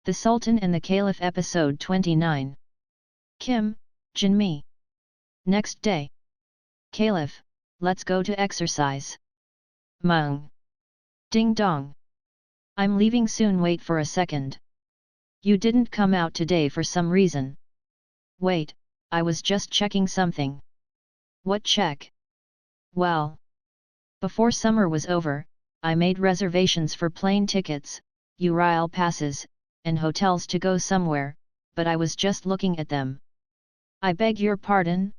The Sultan and the Caliph Episode 29. Kim, Jinmi. Next day. Caliph, let's go to exercise. Mung. Ding dong. I'm leaving soon, wait for a second. You didn't come out today for some reason. Wait, I was just checking something. What check? Well. Before summer was over, I made reservations for plane tickets, URL passes, and hotels to go somewhere, but I was just looking at them. I beg your pardon?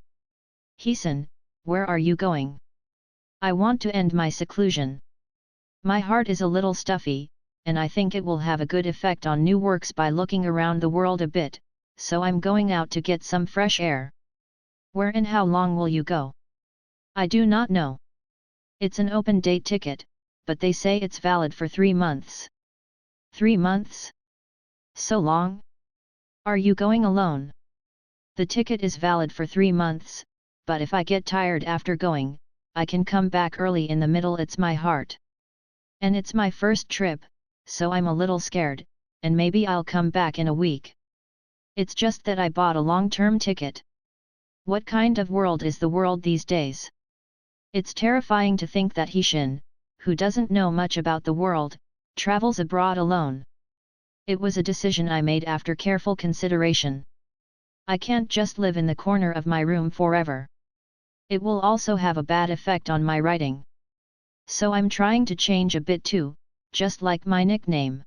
Heesan, where are you going? I want to end my seclusion. My heart is a little stuffy, and I think it will have a good effect on new works by looking around the world a bit, so I'm going out to get some fresh air. Where and how long will you go? I do not know. It's an open date ticket, but they say it's valid for 3 months. 3 months? So long? Are you going alone? The ticket is valid for 3 months, but if I get tired after going, I can come back early in the middle. It's my heart. And it's my first trip, so I'm a little scared, and maybe I'll come back in a week. It's just that I bought a long-term ticket. What kind of world is the world these days? It's terrifying to think that Heesan, who doesn't know much about the world, travels abroad alone. It was a decision I made after careful consideration. I can't just live in the corner of my room forever. It will also have a bad effect on my writing. So I'm trying to change a bit too, just like my nickname.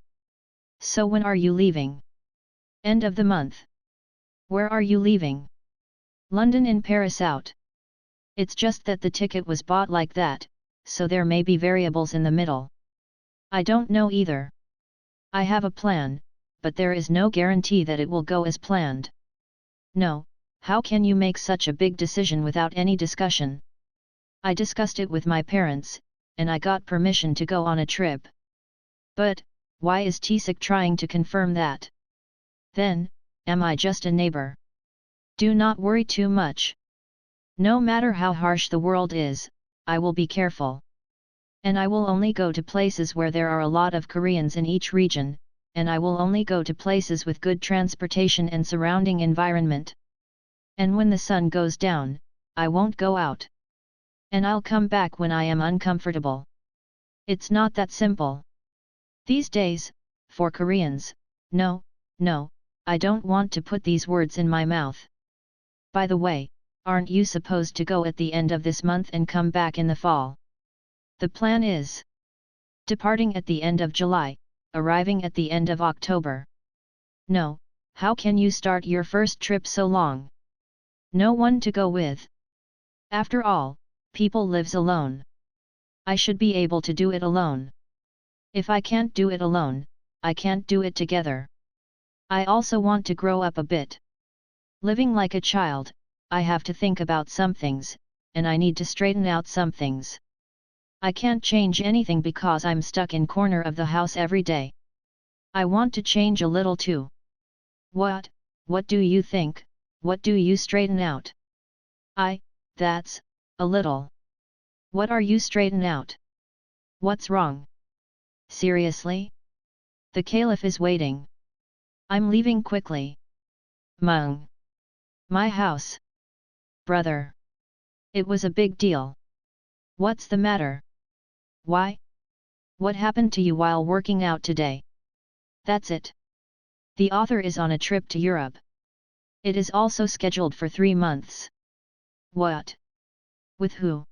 So when are you leaving? End of the month. Where are you leaving? London and Paris out. It's just that the ticket was bought like that, so there may be variables in the middle. I don't know either. I have a plan, but there is no guarantee that it will go as planned. No, how can you make such a big decision without any discussion? I discussed it with my parents, and I got permission to go on a trip. But, why is Tisik trying to confirm that? Then, am I just a neighbor? Do not worry too much. No matter how harsh the world is, I will be careful. And I will only go to places where there are a lot of Koreans in each region, and I will only go to places with good transportation and surrounding environment. And when the sun goes down, I won't go out. And I'll come back when I am uncomfortable. It's not that simple. These days, for Koreans, no, I don't want to put these words in my mouth. By the way, aren't you supposed to go at the end of this month and come back in the fall? The plan is departing at the end of July, arriving at the end of October. No, how can you start your first trip so long? No one to go with. After all, people lives alone. I should be able to do it alone. If I can't do it alone, I can't do it together. I also want to grow up a bit. Living like a child, I have to think about some things, and I need to straighten out some things. I can't change anything because I'm stuck in corner of the house every day. I want to change a little too. What do you think? What do you straighten out? That's, a little. What are you straighten out? What's wrong? Seriously? The Caliph is waiting. I'm leaving quickly. Mung. My house. Brother. It was a big deal. What's the matter? Why? What happened to you while working out today? That's it. The author is on a trip to Europe. It is also scheduled for 3 months. What? With who?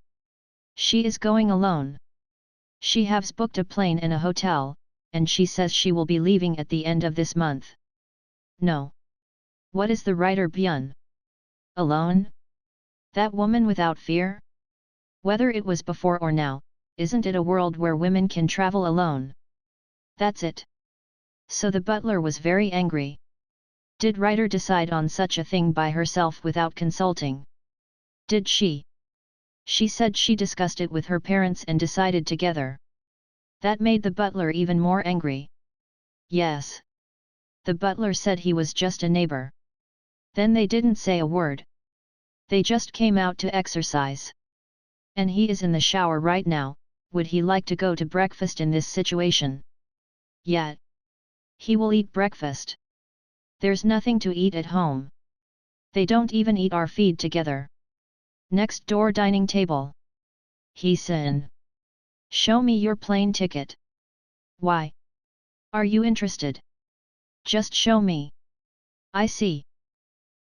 She is going alone. She has booked a plane and a hotel, and she says she will be leaving at the end of this month. No. What is the writer Byun? Alone? That woman without fear? Whether it was before or now, isn't it a world where women can travel alone? That's it. So the butler was very angry. Did writer decide on such a thing by herself without consulting? Did she? She said she discussed it with her parents and decided together. That made the butler even more angry. Yes. The butler said he was just a neighbor. Then they didn't say a word. They just came out to exercise. And he is in the shower right now. Would he like to go to breakfast in this situation? Yet. He will eat breakfast. There's nothing to eat at home. They don't even eat our feed together. Next door dining table. He said. Show me your plane ticket. Why? Are you interested? Just show me. I see.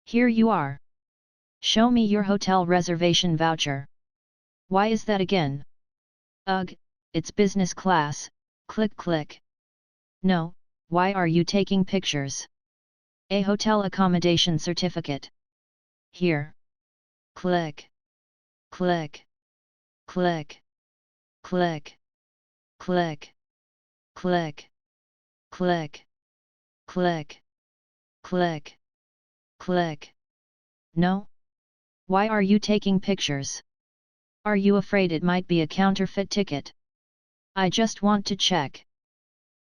Here you are. Show me your hotel reservation voucher. Why is that again? Ugh, it's business class, click click. No, why are you taking pictures? A hotel accommodation certificate. Here. Click. Click. Click. Click. Click. Click. Click. Click. Click. Click. No? Why are you taking pictures? Are you afraid it might be a counterfeit ticket? I just want to check.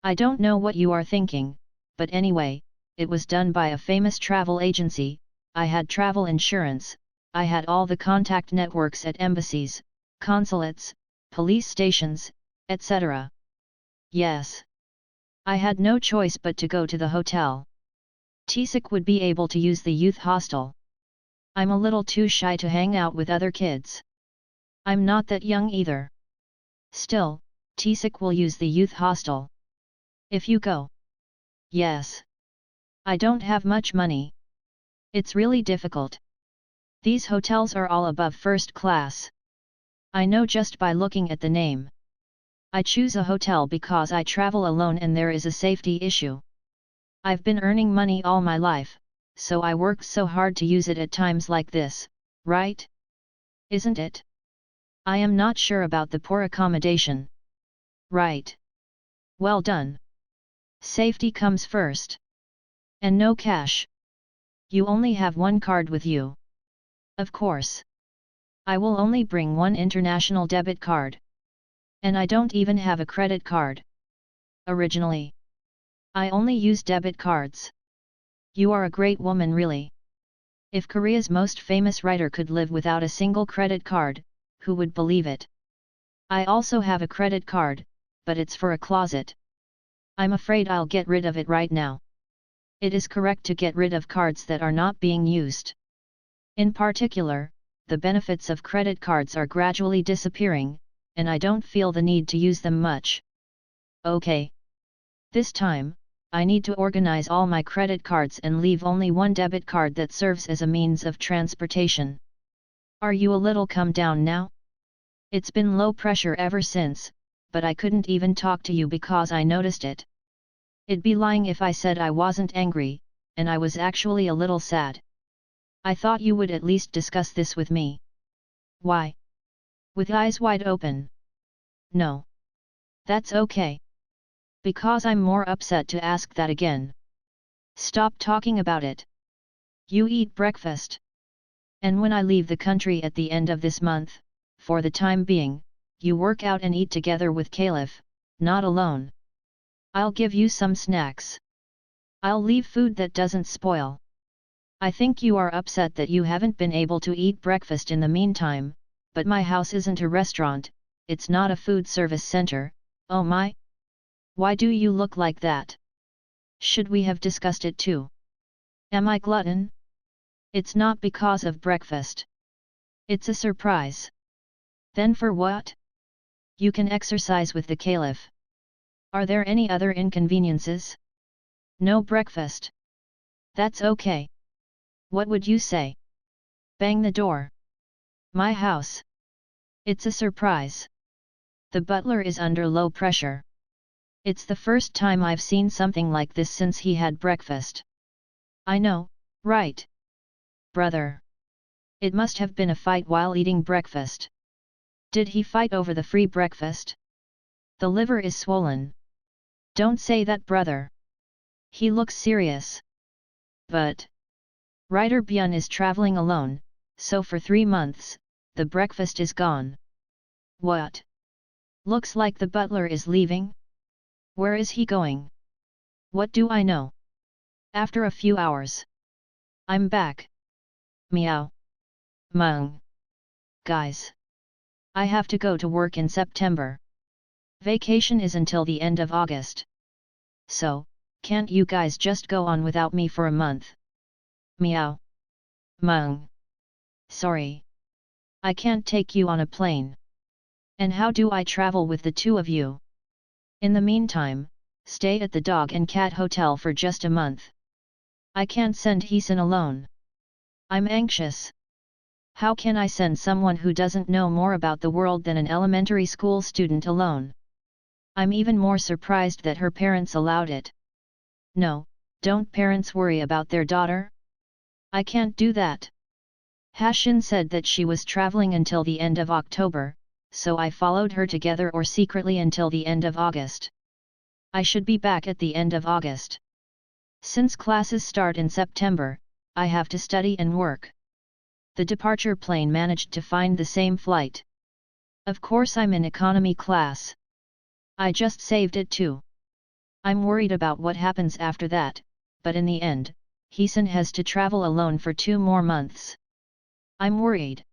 I don't know what you are thinking, but anyway, it was done by a famous travel agency. I had travel insurance, I had all the contact networks at embassies, consulates, police stations, etc. Yes. I had no choice but to go to the hotel. Tisik would be able to use the youth hostel. I'm a little too shy to hang out with other kids. I'm not that young either. Still, Tisik will use the youth hostel. If you go. Yes. I don't have much money. It's really difficult. These hotels are all above first class. I know just by looking at the name. I choose a hotel because I travel alone and there is a safety issue. I've been earning money all my life, so I work so hard to use it at times like this, right? Isn't it? I am not sure about the poor accommodation. Right. Well done. Safety comes first. And no cash. You only have one card with you. Of course. I will only bring one international debit card. And I don't even have a credit card. Originally, I only use debit cards. You are a great woman really. If Korea's most famous writer could live without a single credit card, who would believe it? I also have a credit card, but it's for a closet. I'm afraid I'll get rid of it right now. It is correct to get rid of cards that are not being used. In particular, the benefits of credit cards are gradually disappearing, and I don't feel the need to use them much. Okay. This time, I need to organize all my credit cards and leave only one debit card that serves as a means of transportation. Are you a little calmed down now? It's been low pressure ever since, but I couldn't even talk to you because I noticed it. It'd be lying if I said I wasn't angry, and I was actually a little sad. I thought you would at least discuss this with me. Why? With eyes wide open. No. That's okay. Because I'm more upset to ask that again. Stop talking about it. You eat breakfast. And when I leave the country at the end of this month, for the time being, you work out and eat together with Caliph, not alone. I'll give you some snacks. I'll leave food that doesn't spoil. I think you are upset that you haven't been able to eat breakfast in the meantime, but my house isn't a restaurant, it's not a food service center. Oh my! Why do you look like that? Should we have discussed it too? Am I glutton? It's not because of breakfast. It's a surprise. Then for what? You can exercise with the Caliph. Are there any other inconveniences? No breakfast. That's okay. What would you say? Bang the door. My house. It's a surprise. The butler is under low pressure. It's the first time I've seen something like this since he had breakfast. I know, right? Brother. It must have been a fight while eating breakfast. Did he fight over the free breakfast? The liver is swollen. Don't say that, brother. He looks serious. But Writer Byun is traveling alone, so for 3 months, the breakfast is gone. What? Looks like the butler is leaving? Where is he going? What do I know? After a few hours. I'm back. Meow. Mung. Guys. I have to go to work in September. Vacation is until the end of August. So, Can't you guys just go on without me for a month? Meow. Mung. Sorry. I can't take you on a plane. And how do I travel with the two of you? In the meantime, stay at the dog and cat hotel for just a month. I can't send Heesun alone. I'm anxious. How can I send someone who doesn't know more about the world than an elementary school student alone? I'm even more surprised that her parents allowed it. No, don't parents worry about their daughter? I can't do that. Hashin said that she was traveling until the end of October, so I followed her together or secretly until the end of August. I should be back at the end of August. Since classes start in September, I have to study and work. The departure plane managed to find the same flight. Of course I'm in economy class. I just saved it too. I'm worried about what happens after that, but in the end, Heesun has to travel alone for 2 more months. I'm worried.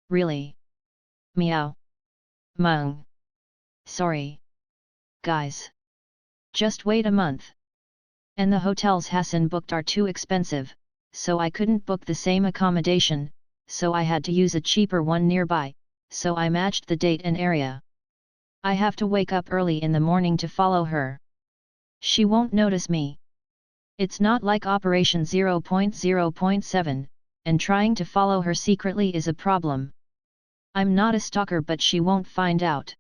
Really? Meow. Mung. Sorry. Guys. Just wait a month. And the hotels Hassan booked are too expensive, so I couldn't book the same accommodation, so I had to use a cheaper one nearby, so I matched the date and area. I have to wake up early in the morning to follow her. She won't notice me. It's not like Operation 0.0.7, and trying to follow her secretly is a problem. I'm not a stalker, but she won't find out.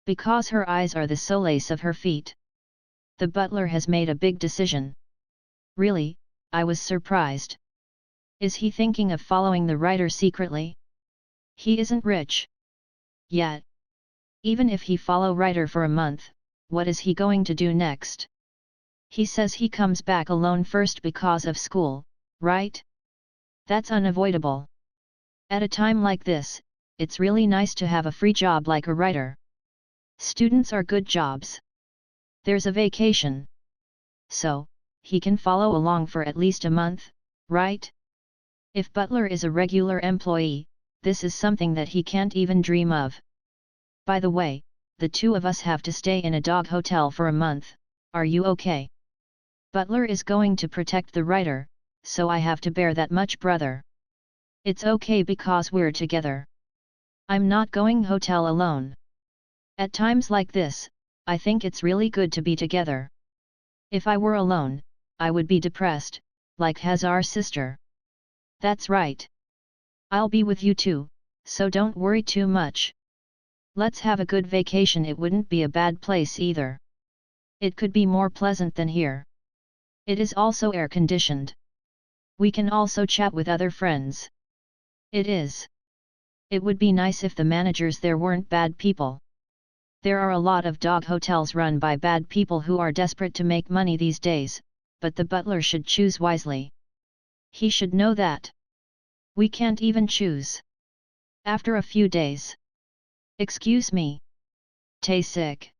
Because her eyes are the solace of her feet. The butler has made a big decision. Really, I was surprised. Is he thinking of following the writer secretly? He isn't rich yet. Even if he follow writer for a month, what is he going to do next? He says he comes back alone first because of school, right? That's unavoidable. At a time like this, it's really nice to have a free job like a writer. Students are good jobs. There's a vacation. So, he can follow along for at least a month, right? If Butler is a regular employee, this is something that he can't even dream of. By the way, the two of us have to stay in a dog hotel for a month, are you okay? Butler is going to protect the writer, so I have to bear that much, brother. It's okay because we're together. I'm not going hotel alone. At times like this, I think it's really good to be together. If I were alone, I would be depressed, like has our sister. That's right. I'll be with you too, so don't worry too much. Let's have a good vacation. It wouldn't be a bad place either. It could be more pleasant than here. It is also air-conditioned. We can also chat with other friends. It is. It would be nice if the managers there weren't bad people. There are a lot of dog hotels run by bad people who are desperate to make money these days, but the butler should choose wisely. He should know that. We can't even choose. After a few days. Excuse me. Tae-sik.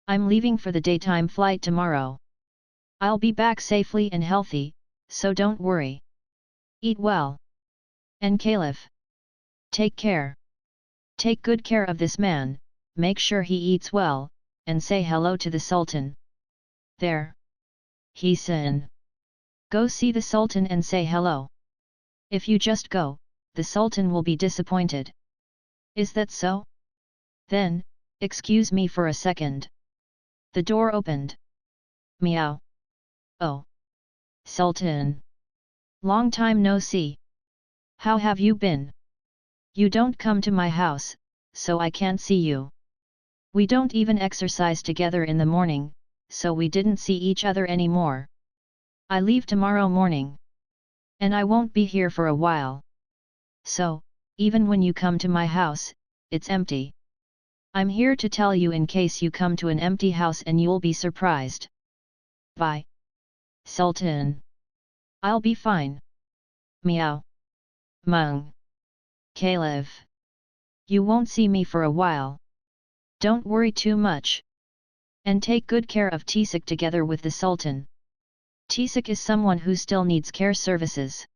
I'm leaving for the daytime flight tomorrow. I'll be back safely and healthy, so don't worry. Eat well. And Caliph. Take care. Take good care of this man, make sure he eats well, and say hello to the Sultan. There. Heesun. Go see the Sultan and say hello. If you just go, the Sultan will be disappointed. Is that so? Then, excuse me for a second. The door opened. Meow. Oh. Sultan. Long time no see. How have you been? You don't come to my house, so I can't see you. We don't even exercise together in the morning, so we didn't see each other anymore. I leave tomorrow morning. And I won't be here for a while. So, even when you come to my house, it's empty. I'm here to tell you in case you come to an empty house and you'll be surprised. Bye. Sultan. I'll be fine. Meow. Mung. Caliph. You won't see me for a while. Don't worry too much. And take good care of Tae-sik together with the Sultan. Tae-sik is someone who still needs care services.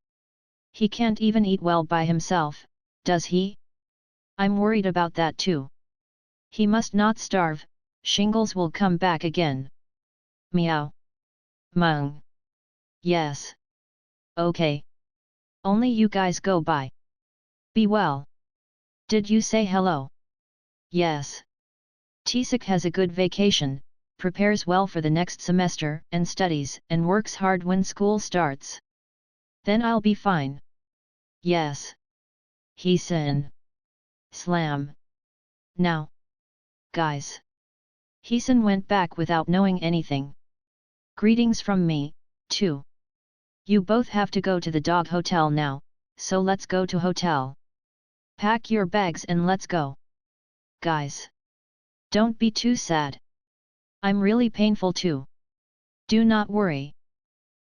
He can't even eat well by himself, does he? I'm worried about that too. He must not starve, shingles will come back again. Meow. Mung. Yes. Okay. Only you guys go by. Be well. Did you say hello? Yes. Tisik has a good vacation, prepares well for the next semester and studies and works hard when school starts. Then I'll be fine. Yes. Heesun. Slam. Now. Guys. Heesun went back without knowing anything. Greetings from me, too. You both have to go to the dog hotel now, so let's go to hotel. Pack your bags and let's go. Guys. Don't be too sad. I'm really painful too. Do not worry.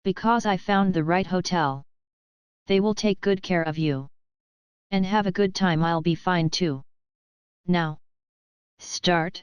Because I found the right hotel. They will take good care of you. And have a good time, I'll be fine too. Now. Start.